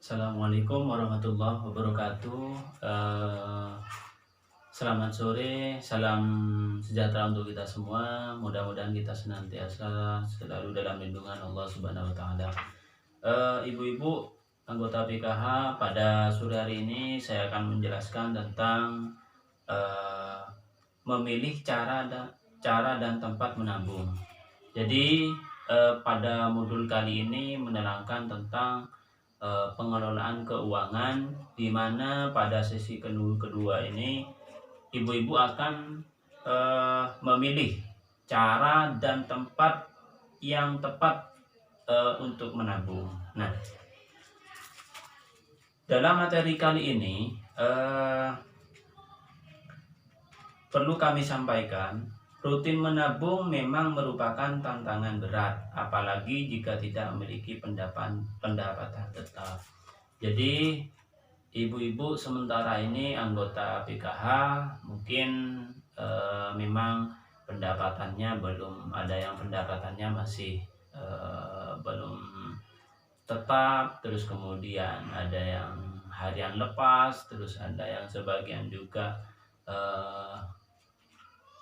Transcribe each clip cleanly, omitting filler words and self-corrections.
Assalamualaikum warahmatullahi wabarakatuh. Selamat sore, salam sejahtera untuk kita semua. Mudah-mudahan kita senantiasa selalu dalam lindungan Allah Subhanahu wa taala. Ibu-ibu anggota PKH, pada sore hari ini saya akan menjelaskan tentang eh, memilih cara dan tempat menabung. Jadi pada modul kali ini menerangkan tentang pengelolaan keuangan, di mana pada sesi kedua ini ibu-ibu akan memilih cara dan tempat yang tepat untuk menabung. Nah, dalam materi kali ini perlu kami sampaikan, rutin menabung memang merupakan tantangan berat, apalagi jika tidak memiliki pendapatan tetap. Jadi, ibu-ibu sementara ini anggota PKH mungkin memang pendapatannya belum ada, yang pendapatannya masih belum tetap, terus kemudian ada yang harian lepas, terus ada yang sebagian juga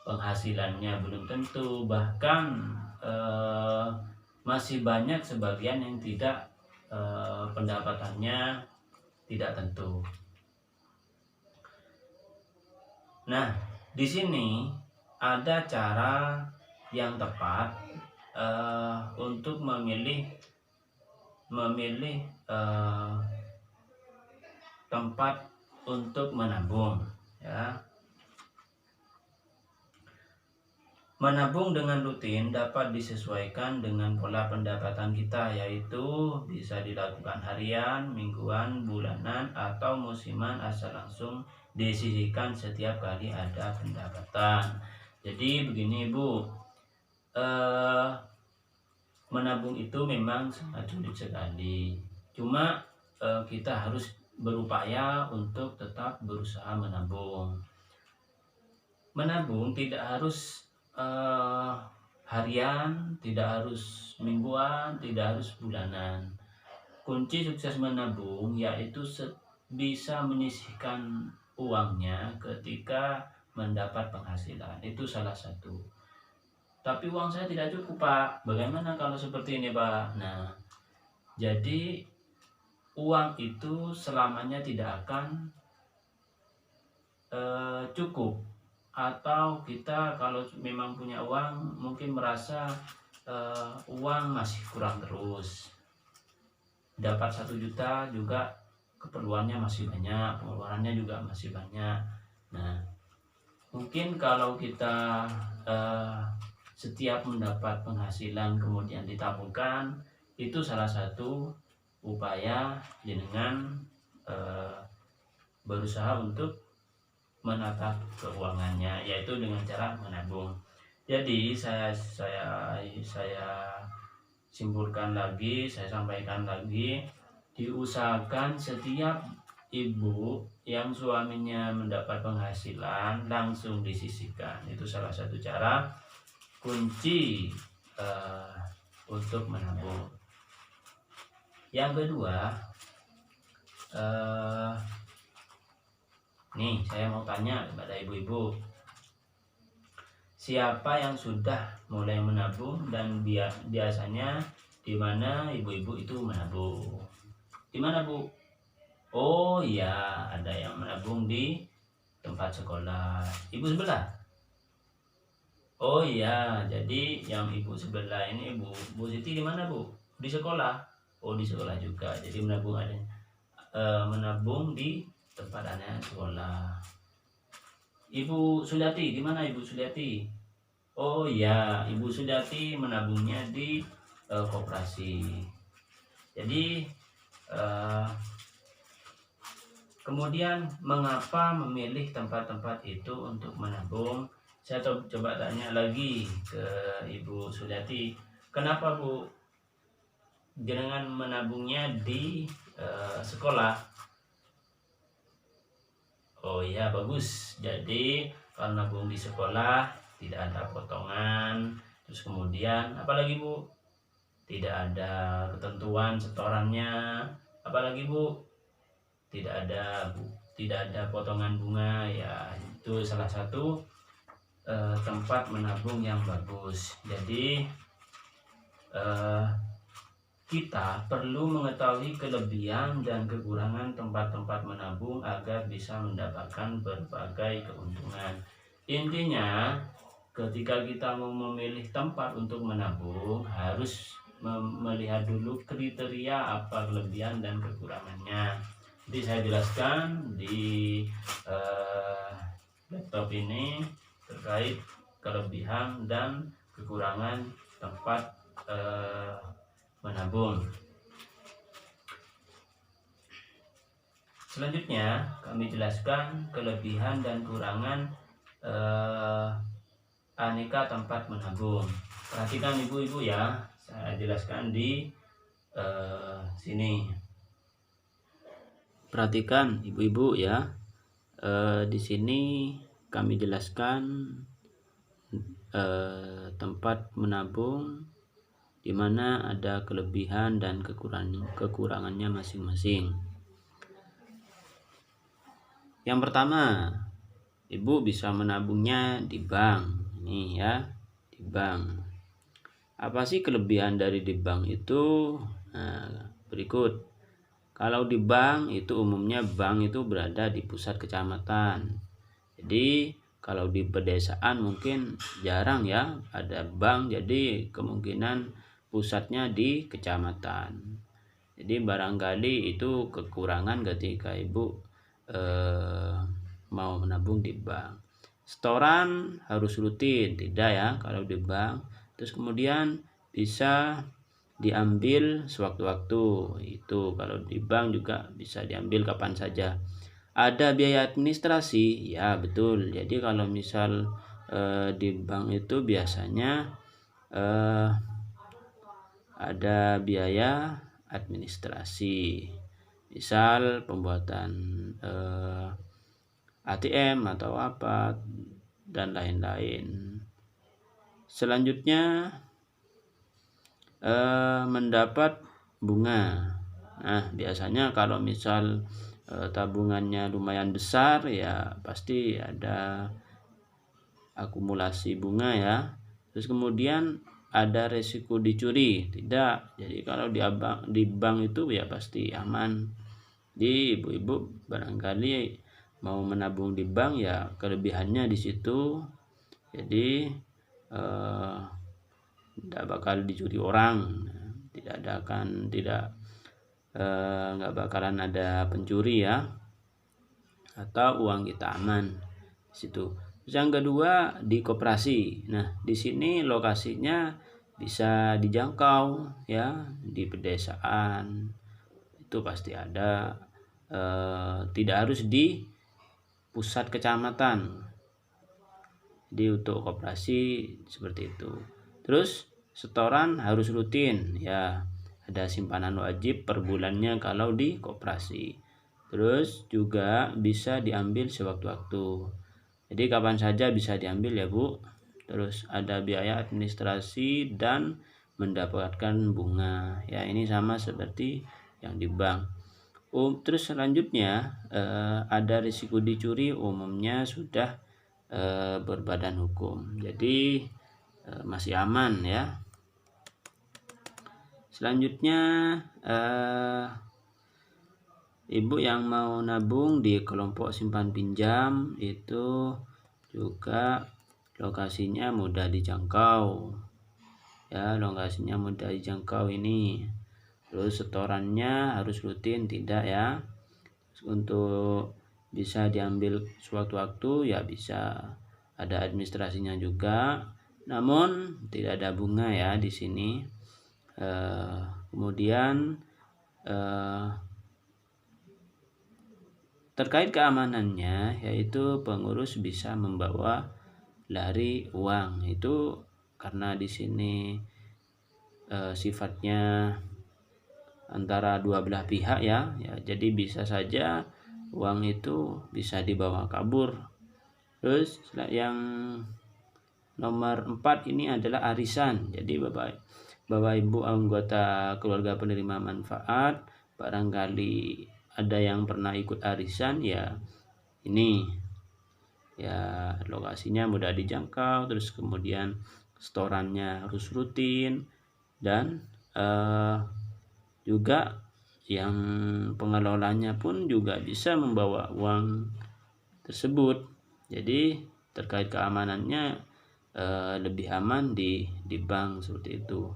penghasilannya belum tentu, bahkan masih banyak sebagian yang tidak pendapatannya tidak tentu. Nah, di sini ada cara yang tepat untuk memilih tempat untuk menabung, ya. Menabung dengan rutin dapat disesuaikan dengan pola pendapatan kita, yaitu bisa dilakukan harian, mingguan, bulanan, atau musiman, asal langsung disisihkan setiap kali ada pendapatan. Jadi begini Bu, menabung itu memang sangat sulit sekali. Cuma kita harus berupaya untuk tetap berusaha menabung. Menabung tidak harus harian, tidak harus mingguan, tidak harus bulanan. Kunci sukses menabung yaitu bisa menyisihkan uangnya ketika mendapat penghasilan. Itu salah satu. Tapi uang saya tidak cukup, Pak. Bagaimana kalau seperti ini, Pak? Nah, jadi uang itu selamanya tidak akan cukup. Atau kita kalau memang punya uang mungkin merasa uang masih kurang terus. Dapat 1 juta juga keperluannya masih banyak, pengeluarannya juga masih banyak. Nah, mungkin kalau kita setiap mendapat penghasilan kemudian ditabungkan, itu salah satu upaya dengan berusaha untuk menata keuangannya, yaitu dengan cara menabung. Jadi saya simpulkan lagi, saya sampaikan lagi, diusahakan setiap ibu yang suaminya mendapat penghasilan langsung disisihkan. Itu salah satu cara kunci untuk menabung. Yang kedua, nih saya mau tanya kepada ibu-ibu, siapa yang sudah mulai menabung dan biasanya di mana ibu-ibu itu menabung? Di mana, Bu? Oh iya, ada yang menabung di tempat sekolah ibu sebelah. Oh iya, jadi yang ibu sebelah ini Bu Siti di mana, Bu? Di sekolah. Oh, di sekolah juga. Jadi menabung menabung di tempat anak sekolah. Ibu Suliati, di mana Ibu Suliati? Oh iya, Ibu Suliati menabungnya di koperasi. Jadi kemudian mengapa memilih tempat-tempat itu untuk menabung? Saya coba tanya lagi ke Ibu Suliati, kenapa Bu jenengan menabungnya di sekolah? Oh iya, bagus. Jadi kalau nabung di sekolah tidak ada potongan. Terus kemudian apalagi Bu? Tidak ada ketentuan setorannya. apalagi Bu, tidak ada potongan bunga, ya itu salah satu tempat menabung yang bagus. Jadi kita perlu mengetahui kelebihan dan kekurangan tempat-tempat menabung agar bisa mendapatkan berbagai keuntungan. Intinya, ketika kita mau memilih tempat untuk menabung, harus melihat dulu kriteria apa kelebihan dan kekurangannya. Jadi saya jelaskan di laptop ini terkait kelebihan dan kekurangan tempat menabung. Selanjutnya kami jelaskan kelebihan dan kekurangan aneka tempat menabung. Perhatikan ibu-ibu ya, saya jelaskan di sini. Perhatikan ibu-ibu ya, di sini kami jelaskan tempat menabung di mana ada kelebihan dan kekurangannya masing-masing. Yang pertama, ibu bisa menabungnya di bank. Ini ya, di bank. Apa sih kelebihan dari di bank itu? Nah, berikut. Kalau di bank itu umumnya bank itu berada di pusat kecamatan. Jadi kalau di pedesaan mungkin jarang ya ada bank, jadi kemungkinan pusatnya di kecamatan. Jadi barangkali itu kekurangan ketika ibu mau menabung di bank. Setoran harus rutin, tidak ya kalau di bank. Terus kemudian bisa diambil sewaktu-waktu, itu kalau di bank juga bisa diambil kapan saja. Ada biaya administrasi, ya betul. Jadi kalau misal di bank itu biasanya ada biaya administrasi, misal pembuatan ATM atau apa dan lain-lain. Selanjutnya mendapat bunga. Nah, biasanya kalau misal tabungannya lumayan besar ya pasti ada akumulasi bunga ya. Terus kemudian ada resiko dicuri, tidak. Jadi kalau di bank itu ya pasti aman. Di ibu-ibu barangkali mau menabung di bank ya kelebihannya di situ. Jadi tidak bakal dicuri orang, nggak bakalan ada pencuri ya, atau uang kita aman di situ. Yang kedua di koperasi. Nah, di sini lokasinya bisa dijangkau ya, di pedesaan itu pasti ada, tidak harus di pusat kecamatan. Jadi untuk koperasi seperti itu. Terus setoran harus rutin ya, ada simpanan wajib per bulannya kalau di koperasi. Terus juga bisa diambil sewaktu-waktu. Jadi kapan saja bisa diambil ya Bu. Terus ada biaya administrasi dan mendapatkan bunga. Ya ini sama seperti yang di bank. Terus selanjutnya ada risiko dicuri, umumnya sudah berbadan hukum. Jadi masih aman ya. Selanjutnya ibu yang mau nabung di kelompok simpan pinjam itu juga lokasinya mudah dijangkau ya, lokasinya mudah dijangkau ini. Terus setorannya harus rutin, tidak ya. Untuk bisa diambil sewaktu-waktu ya bisa, ada administrasinya juga, namun tidak ada bunga ya di sini. Kemudian terkait keamanannya, yaitu pengurus bisa membawa lari uang. Itu karena di sini sifatnya antara dua belah pihak ya, jadi bisa saja uang itu bisa dibawa kabur. Terus yang nomor 4 ini adalah arisan. Jadi Bapak Ibu anggota keluarga penerima manfaat barangkali ada yang pernah ikut arisan, ya ini ya lokasinya mudah dijangkau, terus kemudian setorannya harus rutin, dan juga yang pengelolanya pun juga bisa membawa uang tersebut. Jadi terkait keamanannya lebih aman di bank seperti itu.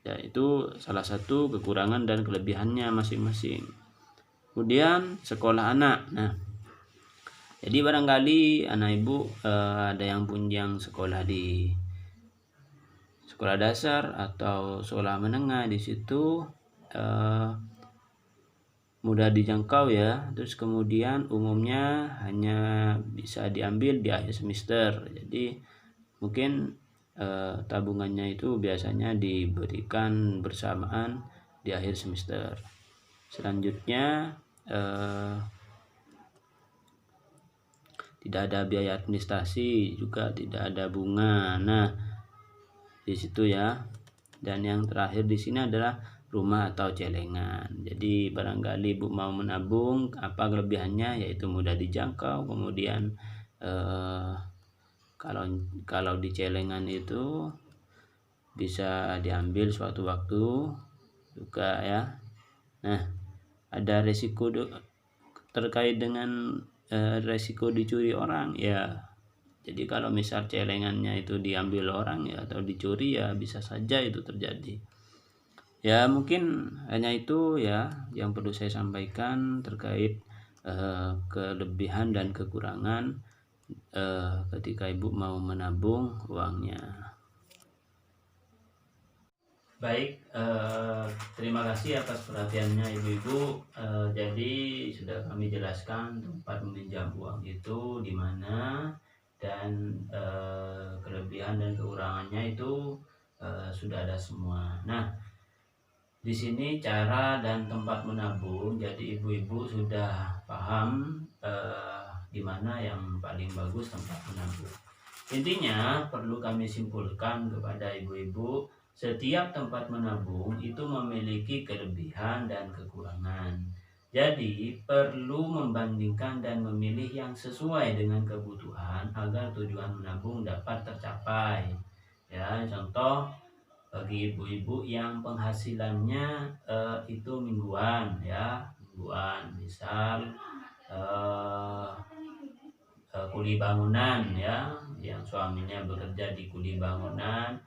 Ya, itu salah satu kekurangan dan kelebihannya masing-masing. Kemudian sekolah anak. Nah, jadi barangkali anak ibu ada yang punjang sekolah di sekolah dasar atau sekolah menengah, di situ mudah dijangkau ya. Terus kemudian umumnya hanya bisa diambil di akhir semester. Jadi mungkin tabungannya itu biasanya diberikan bersamaan di akhir semester. Selanjutnya tidak ada biaya administrasi, juga tidak ada bunga. Nah, di situ ya. Dan yang terakhir di sini adalah rumah atau celengan. Jadi barangkali ibu mau menabung, apa kelebihannya? Yaitu mudah dijangkau. Kemudian kalau di celengan itu bisa diambil suatu waktu juga ya. Nah, ada resiko terkait dengan resiko dicuri orang ya. Jadi kalau misal celengannya itu diambil orang ya, atau dicuri, ya bisa saja itu terjadi. Ya mungkin hanya itu ya yang perlu saya sampaikan terkait kelebihan dan kekurangan ketika ibu mau menabung uangnya. Baik, terima kasih atas perhatiannya ibu-ibu. Jadi sudah kami jelaskan tempat meminjam uang itu di mana, dan kelebihan dan kekurangannya itu sudah ada semua. Nah, di sini cara dan tempat menabung, jadi ibu-ibu sudah paham di mana yang paling bagus tempat menabung. Intinya perlu kami simpulkan kepada ibu-ibu, setiap tempat menabung itu memiliki kelebihan dan kekurangan. Jadi perlu membandingkan dan memilih yang sesuai dengan kebutuhan agar tujuan menabung dapat tercapai. Ya, contoh bagi ibu-ibu yang penghasilannya itu mingguan ya, misal kuli bangunan ya, yang suaminya bekerja di kuli bangunan,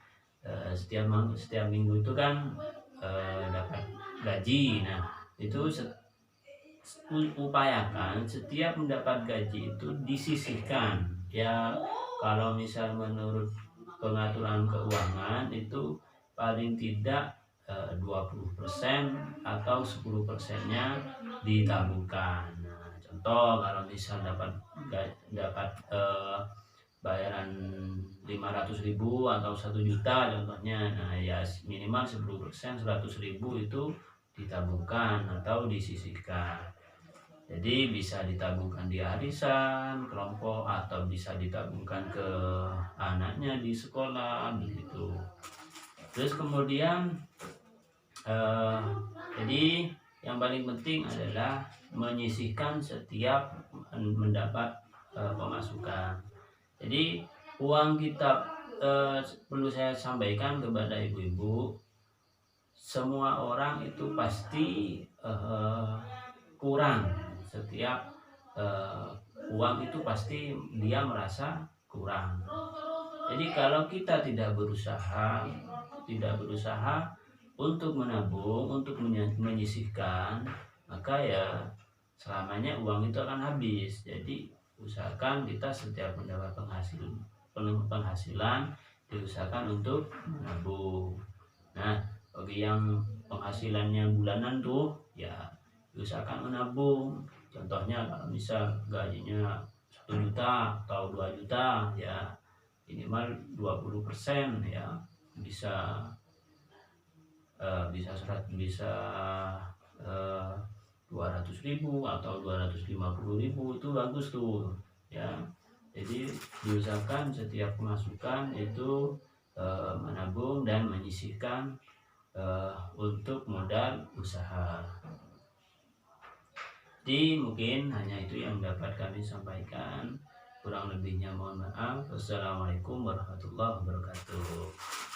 setiap minggu itu kan dapat gaji. Nah, itu upayakan setiap mendapat gaji itu disisihkan ya. Kalau misal menurut pengaturan keuangan itu paling tidak 20% atau 10%-nya ditabungkan. Nah, contoh kalau misal dapat bayaran 500.000 atau 1 juta contohnya, nah ya minimal 10%, 100.000 itu ditabungkan atau disisihkan. Jadi bisa ditabungkan di arisan kelompok, atau bisa ditabungkan ke anaknya di sekolah begitu. Terus kemudian jadi yang paling penting adalah menyisihkan setiap mendapat pemasukan. Jadi uang kita, perlu saya sampaikan kepada ibu-ibu, semua orang itu pasti kurang. Setiap uang itu pasti dia merasa kurang. Jadi kalau kita tidak berusaha untuk menabung, untuk menyisihkan, maka ya selamanya uang itu akan habis. Jadi usahakan kita setiap mendapat penghasilan diusahakan untuk menabung. Nah, bagi yang penghasilannya bulanan tuh ya diusahakan menabung. Contohnya kalau misal gajinya 1 juta atau 2 juta ya minimal 20% ya, bisa 200.000 atau 250.000 itu bagus tuh ya. Jadi diusahakan setiap pemasukan itu menabung dan menyisihkan untuk modal usaha. Jadi mungkin hanya itu yang dapat kami sampaikan. Kurang lebihnya mohon maaf. Wassalamualaikum warahmatullahi wabarakatuh.